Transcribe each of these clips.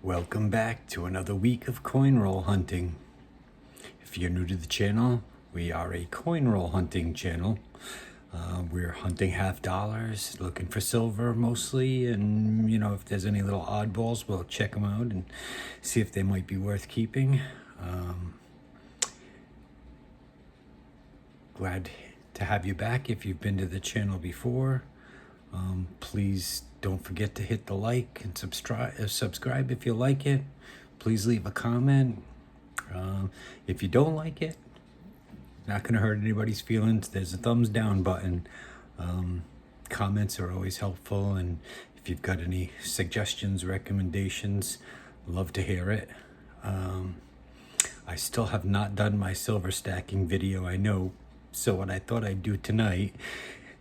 Welcome back to another week of coin roll hunting. If you're new to the channel, we are a coin roll hunting channel. We're hunting half dollars, looking for silver mostly, and if there's any little oddballs, we'll check them out and see if they might be worth keeping. Glad to have you back if you've been to the channel before. Please don't forget to hit the like and subscribe if you like it. Please leave a comment. If you don't like it, not going to hurt anybody's feelings. There's a thumbs down button. Comments are always helpful, and if you've got any suggestions, recommendations, love to hear it. I still have not done my silver stacking video, I know. So what I thought I'd do tonight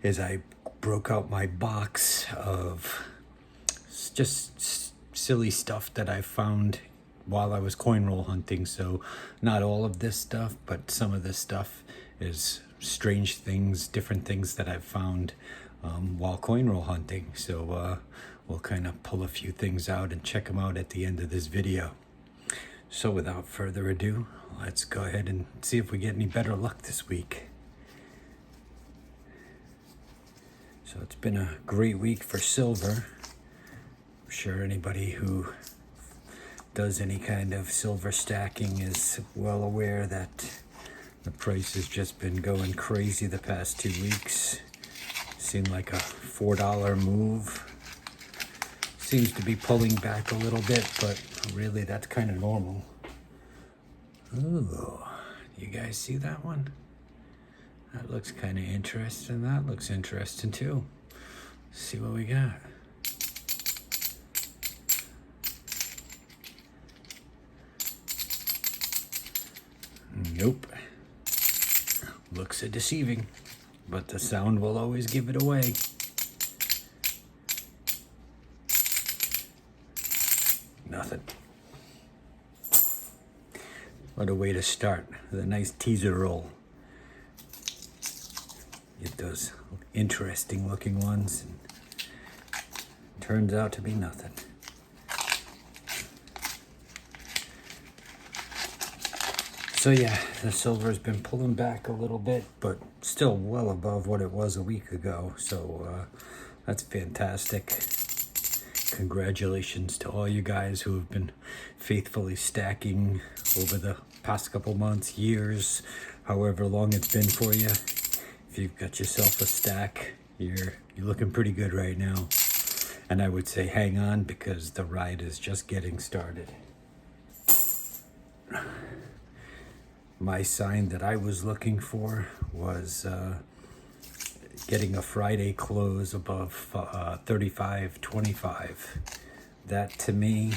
is I broke out my box of just silly stuff that I found while I was coin roll hunting. So not all of this stuff, but some of this stuff is strange things, different things that I've found while coin roll hunting. So we'll kind of pull a few things out and check them out at the end of this video. So without further ado, let's go ahead and see if we get any better luck this week. So it's been a great week for silver. I'm sure anybody who does any kind of silver stacking is well aware that the price has just been going crazy the past 2 weeks. Seemed like a $4 move. Seems to be pulling back a little bit, but really that's kind of normal. Ooh, you guys see that one? That looks kind of interesting. That looks interesting too. Let's see what we got. Nope. Looks deceiving, but the sound will always give it away. Nothing. What a way to start with a nice teaser roll. Get those interesting looking ones, and turns out to be nothing. So yeah, the silver's been pulling back a little bit, but still well above what it was a week ago. So that's fantastic. Congratulations to all you guys who have been faithfully stacking over the past couple months, years, however long it's been for you. If you've got yourself a stack, you're looking pretty good right now. And I would say hang on, because the ride is just getting started. My sign that I was looking for was getting a Friday close above 35.25. That to me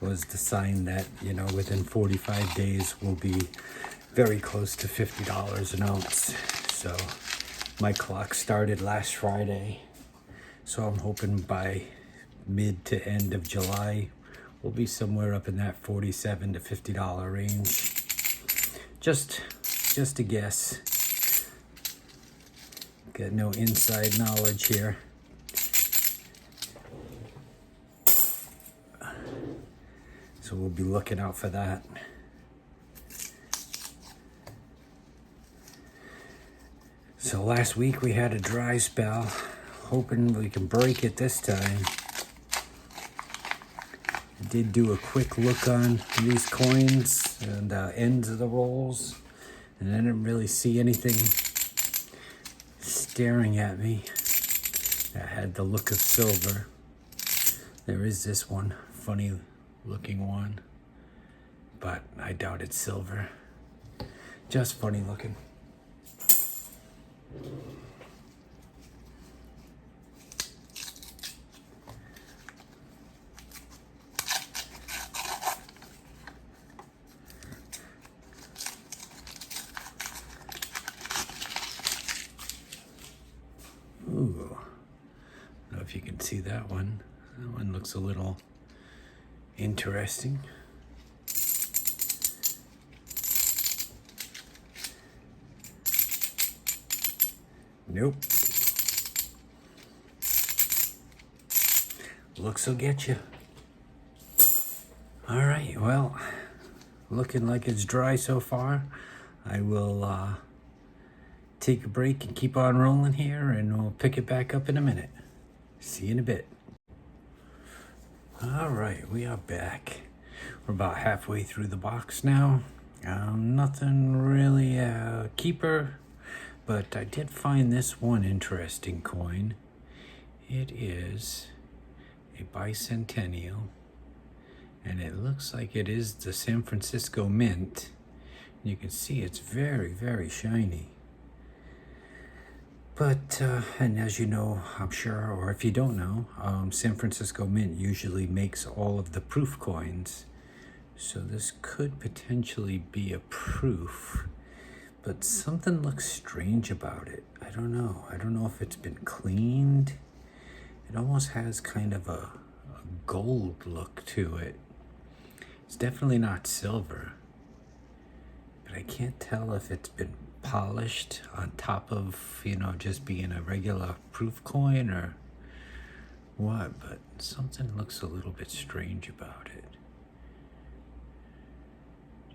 was the sign that, within 45 days we'll be very close to $50 an ounce. So my clock started last Friday. So I'm hoping by mid to end of July, we'll be somewhere up in that $47 to $50 range. Just a guess. Got no inside knowledge here. So we'll be looking out for that. So last week we had a dry spell, hoping we can break it this time. I did do a quick look on these coins and ends of the rolls, and I didn't really see anything staring at me that had the look of silver. There is this one funny looking one, but I doubt it's silver. Just funny looking. Ooh, I don't know if you can see that one. That one looks a little interesting. Nope. Looks will get you. All right, well, looking like it's dry so far. I will take a break and keep on rolling here, and we'll pick it back up in a minute. See you in a bit. All right, we are back. We're about halfway through the box now. Nothing really a keeper, but I did find this one interesting coin. It is a bicentennial, and it looks like it is the San Francisco Mint. You can see it's very, very shiny. But, and as you know, I'm sure, or if you don't know, San Francisco Mint usually makes all of the proof coins. So this could potentially be a proof, but something looks strange about it. I don't know. I don't know if it's been cleaned. It almost has kind of a gold look to it. It's definitely not silver, but I can't tell if it's been polished on top of, just being a regular proof coin or what, but something looks a little bit strange about it.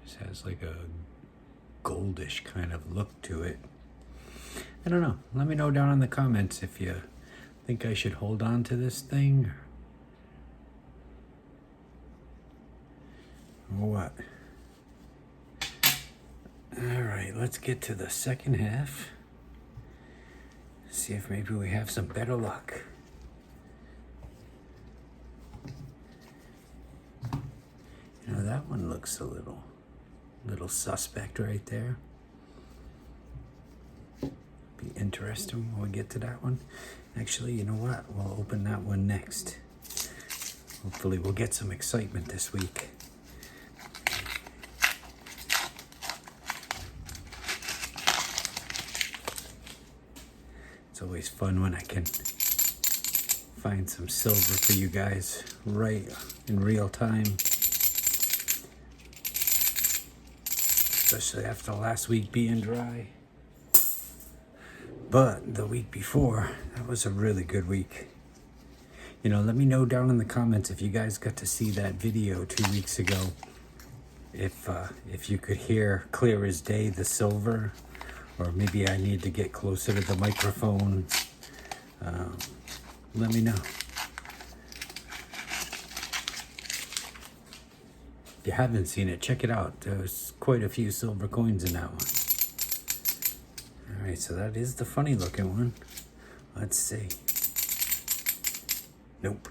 Just has like a goldish kind of look to it. I don't know. Let me know down in the comments if you think I should hold on to this thing or what. All right, let's get to the second half. See if maybe we have some better luck. That one looks a little suspect right there. Be interesting when we get to that one. Actually, you know what? We'll open that one next. Hopefully we'll get some excitement this week. It's always fun when I can find some silver for you guys right in real time. Especially after last week being dry. But the week before, that was a really good week. Let me know down in the comments if you guys got to see that video 2 weeks ago. If you could hear clear as day the silver, or maybe I need to get closer to the microphone. Let me know. If you haven't seen it, check it out. There's quite a few silver coins in that one. All right, so that is the funny looking one. Let's see. Nope.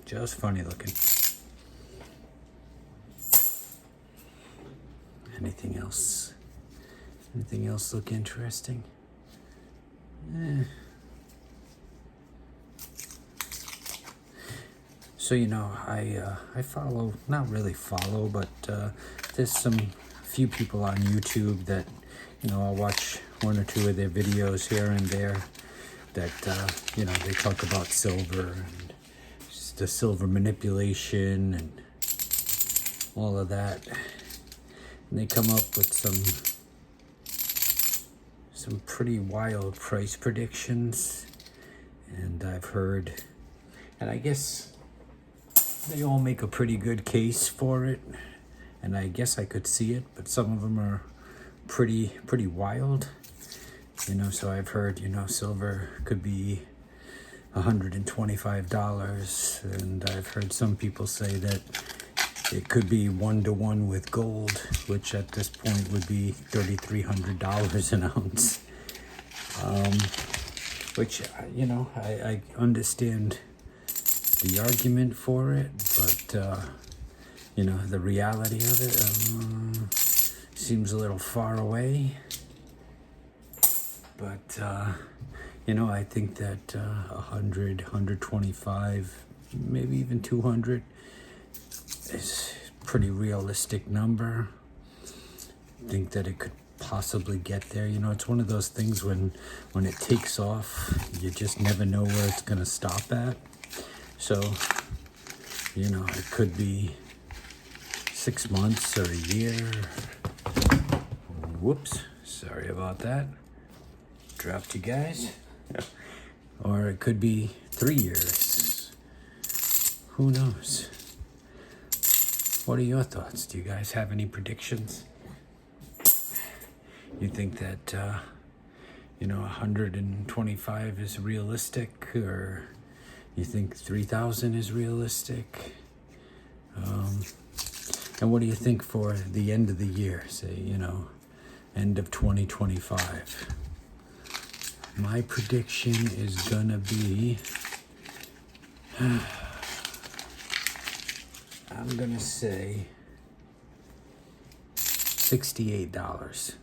Just funny looking. Anything else? Anything else look interesting? So I follow, not really follow, but there's few people on YouTube that I'll watch one or two of their videos here and there that they talk about silver and just the silver manipulation and all of that, and they come up with some pretty wild price predictions, and I've heard, and I guess they all make a pretty good case for it, and I guess I could see it, but some of them are pretty wild. So I've heard, silver could be $125, and I've heard some people say that it could be 1-to-1 with gold, which at this point would be $3,300 an ounce. Which, I understand the argument for it, but the reality of it seems a little far away. But I think that 100, 125, maybe even 200 is a pretty realistic number. I think that it could possibly get there. It's one of those things when it takes off, you just never know where it's going to stop at. So, it could be 6 months or a year. Whoops, sorry about that. Dropped you guys. Or it could be 3 years. Who knows? What are your thoughts? Do you guys have any predictions? You think that, 125 is realistic, or you think 3,000 is realistic? And what do you think for the end of the year? Say, end of 2025. My prediction is gonna be, I'm gonna say $68.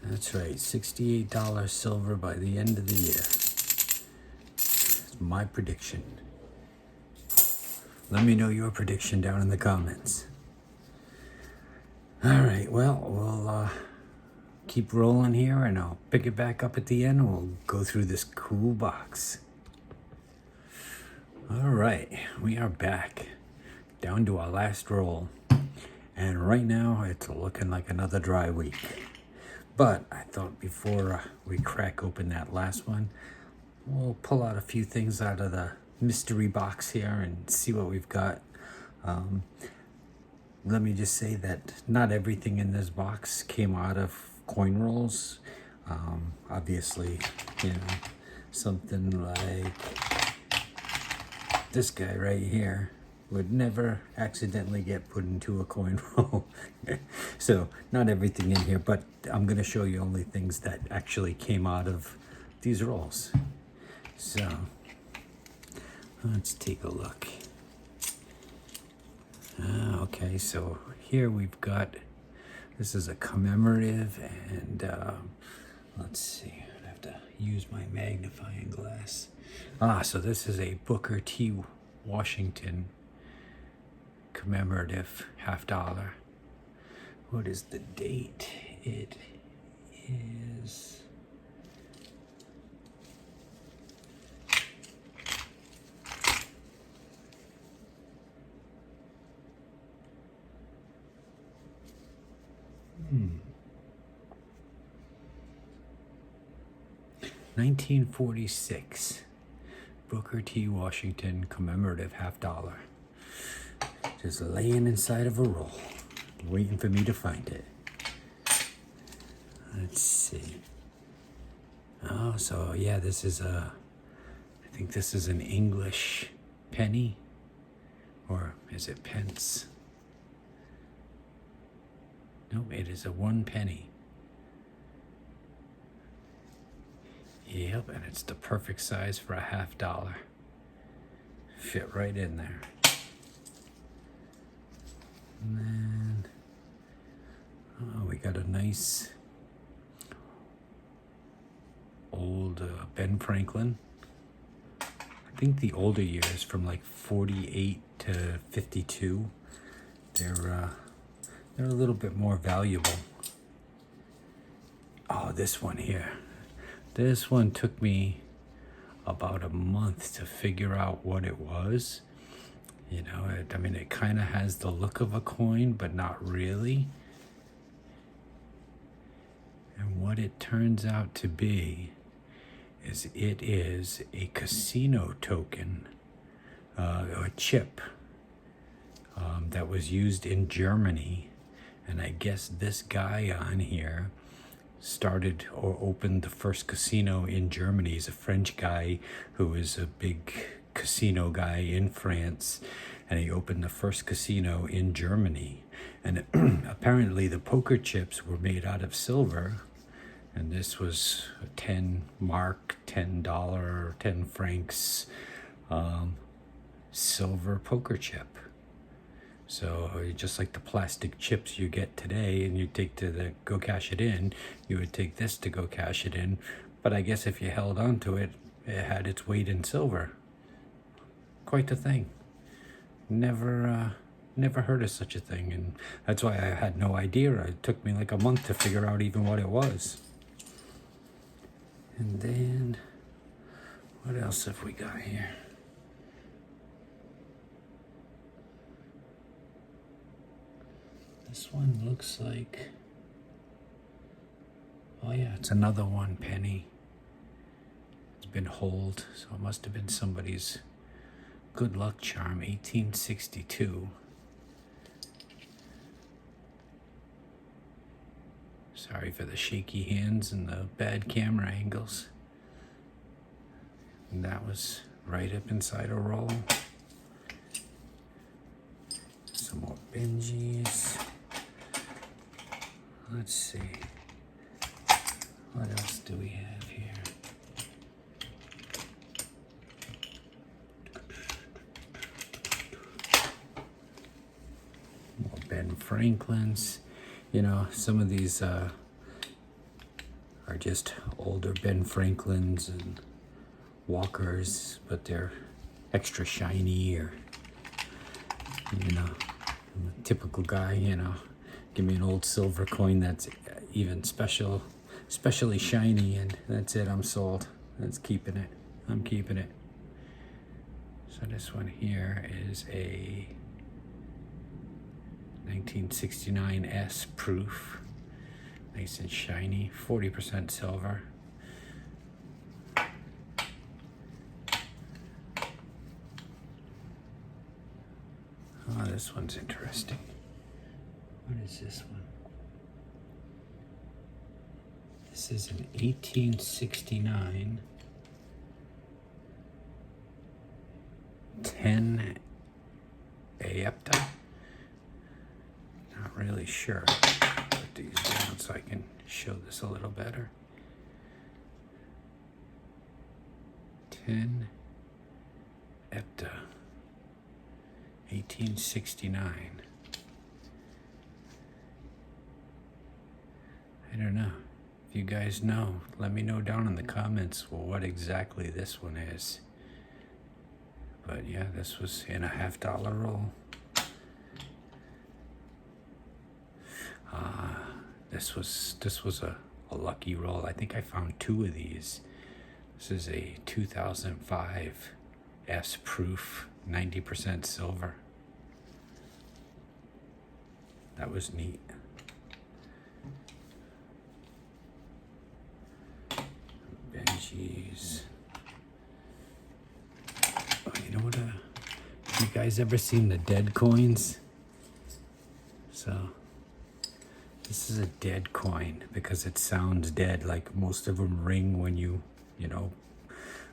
That's right, $68 silver by the end of the year. It's my prediction. Let me know your prediction down in the comments. All right, well, we'll keep rolling here, and I'll pick it back up at the end, and we'll go through this cool box. All right, we are back down to our last roll, and right now it's looking like another dry week. But I thought before we crack open that last one, we'll pull out a few things out of the mystery box here and see what we've got. Let me just say that not everything in this box came out of coin rolls. Obviously, something like this guy right here would never accidentally get put into a coin roll. So not everything in here, but I'm going to show you only things that actually came out of these rolls. So let's take a look. Okay, so here we've got, this is a commemorative, and let's see, I have to use my magnifying glass. So this is a Booker T. Washington commemorative $50. What is the date? It is Hmm. 1946. Booker T. Washington commemorative $50. Just laying inside of a roll, waiting for me to find it. Let's see. Oh, so yeah, this is I think this is an English penny, or is it pence? No, it is a 1 penny. Yep, and it's the perfect size for a $50. Fit right in there. And then, we got a nice old Ben Franklin. I think the older years, from like 48 to 52, they're a little bit more valuable. Oh, this one here. This one took me about a month to figure out what it was. It kind of has the look of a coin, but not really. And what it turns out to be is it is a casino token, a chip that was used in Germany. And I guess this guy on here started or opened the first casino in Germany. He's a French guy who is a big casino guy in France, and he opened the first casino in Germany. And apparently the poker chips were made out of silver, and this was a 10 mark, $10, 10 francs silver poker chip. So just like the plastic chips you get today and you take to go cash it in, you would take this to go cash it in. But I guess if you held on to it, it had its weight in silver. Quite the thing. Never heard of such a thing, and that's why I had no idea. It took me like a month to figure out even what it was. And then, what else have we got here? This one looks like, oh yeah, it's another 1 penny. It's been holed, so it must have been somebody's good luck charm, 1862. Sorry for the shaky hands and the bad camera angles. And that was right up inside a roll. Some more Benjis. Let's see. What else do we have here? More Ben Franklins. You know, some of these are just older Ben Franklins and Walkers, but they're extra shiny, or, you know, I'm a typical guy, you know, give me an old silver coin that's even especially shiny, and that's it, I'm sold. That's keeping it. I'm keeping it. So this one here is a 1969 S proof. Nice and shiny, 40% silver. Oh, this one's interesting. What is this one? This is an 1869 10 Aepta. Not really sure. Put these down so I can show this a little better. 10 Aepta. 1869. I don't know. If you guys know, let me know down in the comments what exactly this one is. But yeah, this was in a $50 roll. This was a lucky roll. I think I found 2 of these. This is a 2005 S proof, 90% silver. That was neat. Benjis. Oh, you know what? You guys ever seen the dead coins? So this is a dead coin because it sounds dead. Like most of them ring when you know,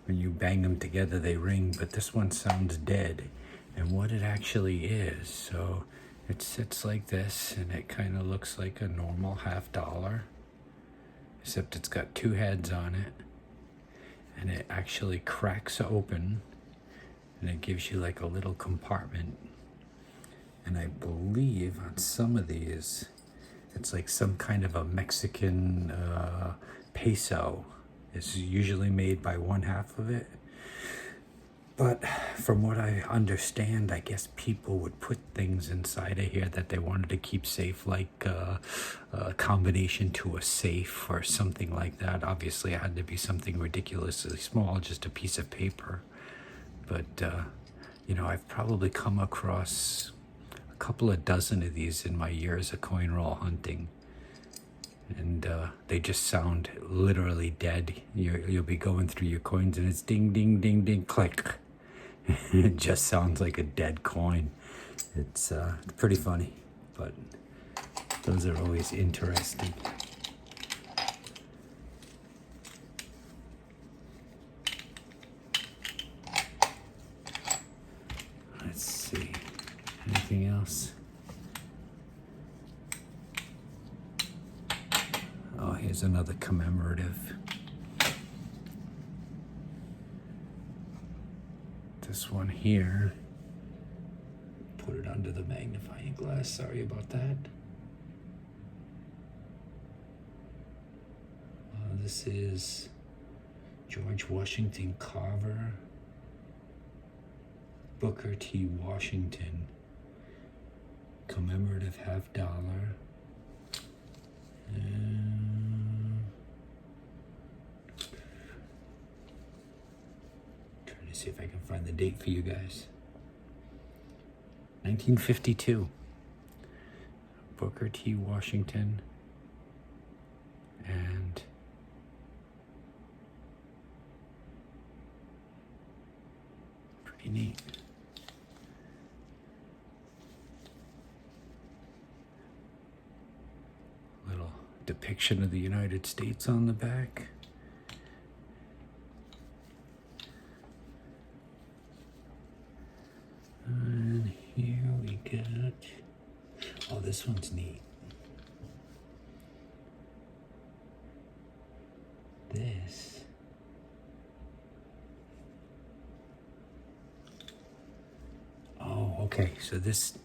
when you bang them together, they ring. But this one sounds dead. And what it actually is, so it sits like this, and it kind of looks like a normal $50, except it's got 2 heads on it, and it actually cracks open, and it gives you like a little compartment. And I believe on some of these, it's like some kind of a Mexican peso. It's usually made by 1/2 of it. But from what I understand, I guess people would put things inside of here that they wanted to keep safe, like a combination to a safe or something like that. Obviously, it had to be something ridiculously small, just a piece of paper. But, you know, I've probably come across a couple of dozen of these in my years of coin roll hunting. And they just sound literally dead. You'll be going through your coins and it's ding, ding, ding, ding, click. It just sounds like a dead coin. It's pretty funny, but those are always interesting. Let's see. Anything else? Oh, here's another commemorative. This one here, put it under the magnifying glass, sorry about that. This is George Washington Carver, Booker T. Washington, commemorative $50. Trying to see if I can find the date for you guys. 1952. Booker T. Washington and pretty neat. Little depiction of the United States on the back. And here we got, oh, this one's neat. This. Oh, okay. So this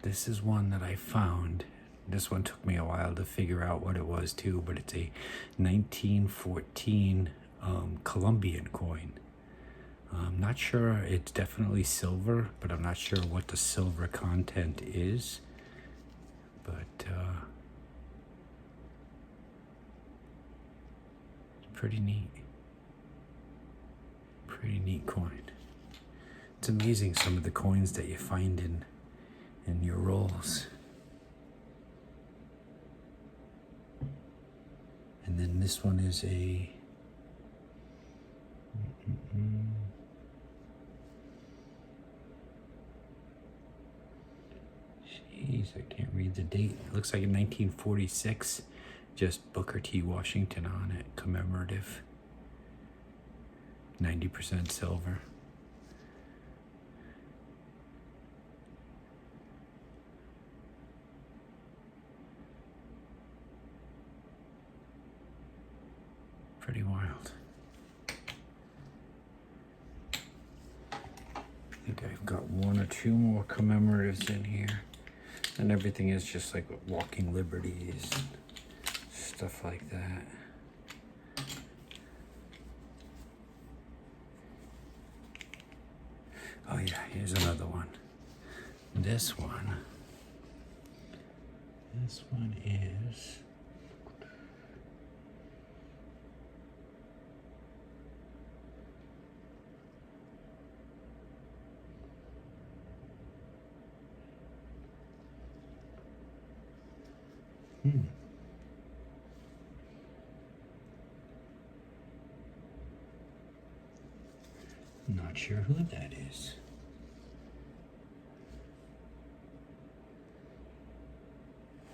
is one that I found. This one took me a while to figure out what it was too, but it's a 1914 Colombian coin. I'm not sure, it's definitely silver, but I'm not sure what the silver content is. But it's pretty neat. Pretty neat coin. It's amazing some of the coins that you find in your rolls. And then this one is a jeez, I can't read the date. It looks like in 1946, just Booker T. Washington on it, commemorative. 90% silver. Pretty wild. I think I've got one or two more commemoratives in here. And everything is just like walking liberties, stuff like that. Oh yeah, here's another one. This one is not sure who that is.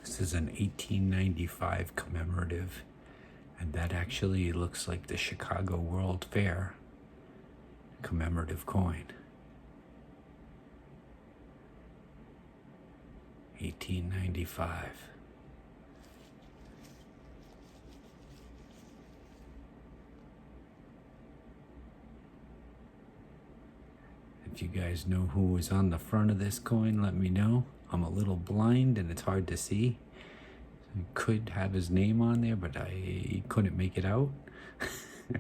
This is an 1895 commemorative, and that actually looks like the Chicago World Fair commemorative coin. 1895. If you guys know who was on the front of this coin, let me know. I'm a little blind and it's hard to see. I could have his name on there, but I couldn't make it out. If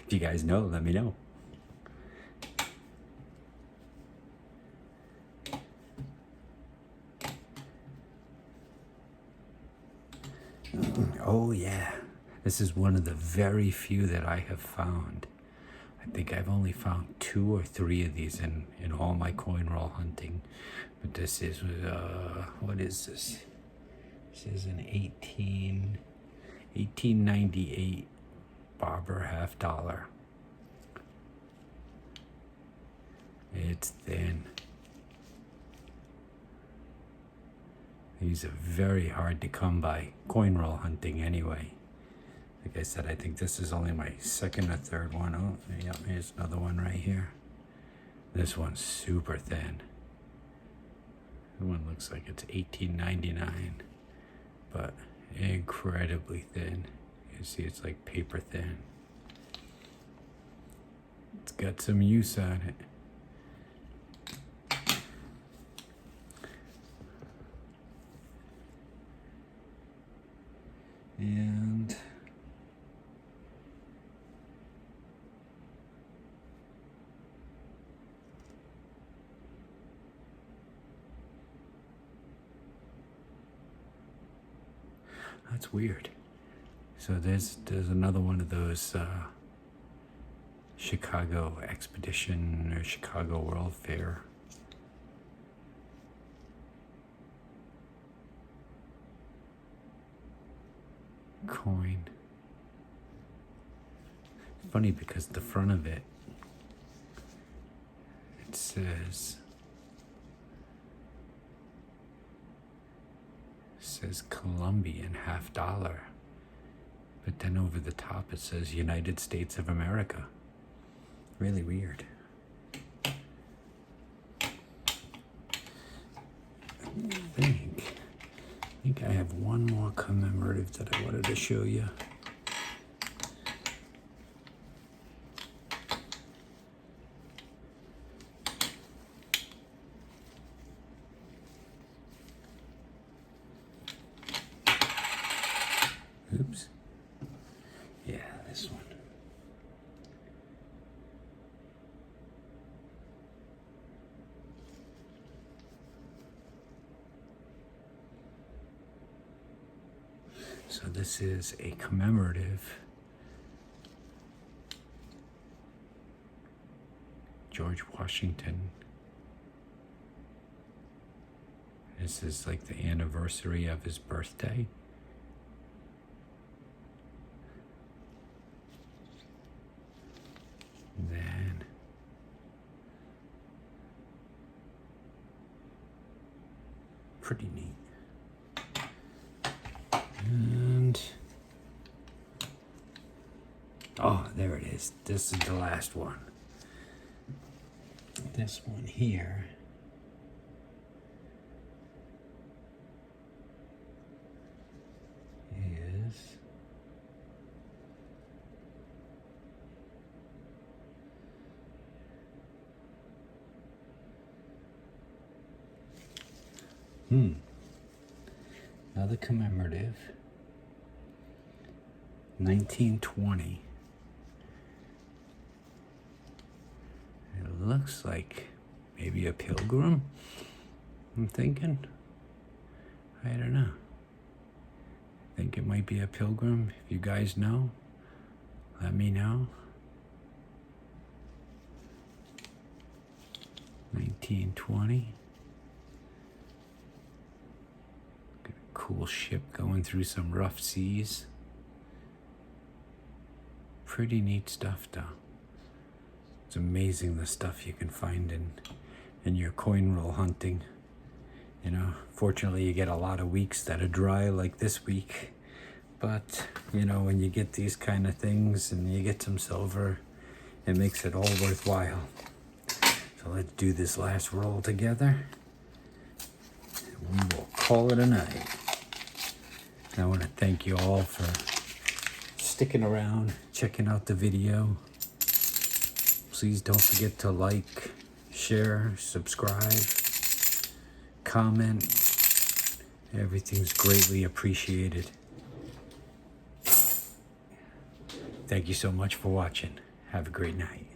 you guys know, let me know. Oh yeah, this is one of the very few that I have found. I think I've only found 2 or 3 of these in all my coin roll hunting. But this is, what is this? This is an 1898 Barber half dollar. It's thin. These are very hard to come by, coin roll hunting anyway. Like I said, I think this is only my second or third one. Oh, yeah, here's another one right here. This one's super thin. That one looks like it's 1899, but incredibly thin. You see it's like paper thin. It's got some use on it. And that's weird. So there's another one of those Chicago Expedition or Chicago World Fair. Coin. Funny because the front of it says says Colombian $50. But then over the top it says United States of America. Really weird. I think I have one more commemorative that I wanted to show you. Oops. Yeah, this one. So this is a commemorative George Washington. This is like the anniversary of his birthday. And then pretty neat. And oh, there it is. This is the last one. This one here is another commemorative. 1920. It looks like maybe a pilgrim, I'm thinking. I don't know. I think it might be a pilgrim. If you guys know, let me know. 1920. Got a cool ship going through some rough seas. Pretty neat stuff though. It's amazing the stuff you can find in your coin roll hunting. You know, fortunately you get a lot of weeks that are dry like this week. But, you know, when you get these kind of things and you get some silver, it makes it all worthwhile. So let's do this last roll together. We will call it a night. And I want to thank you all for sticking around, checking out the video. Please don't forget to like, share, subscribe, comment. Everything's greatly appreciated. Thank you so much for watching. Have a great night.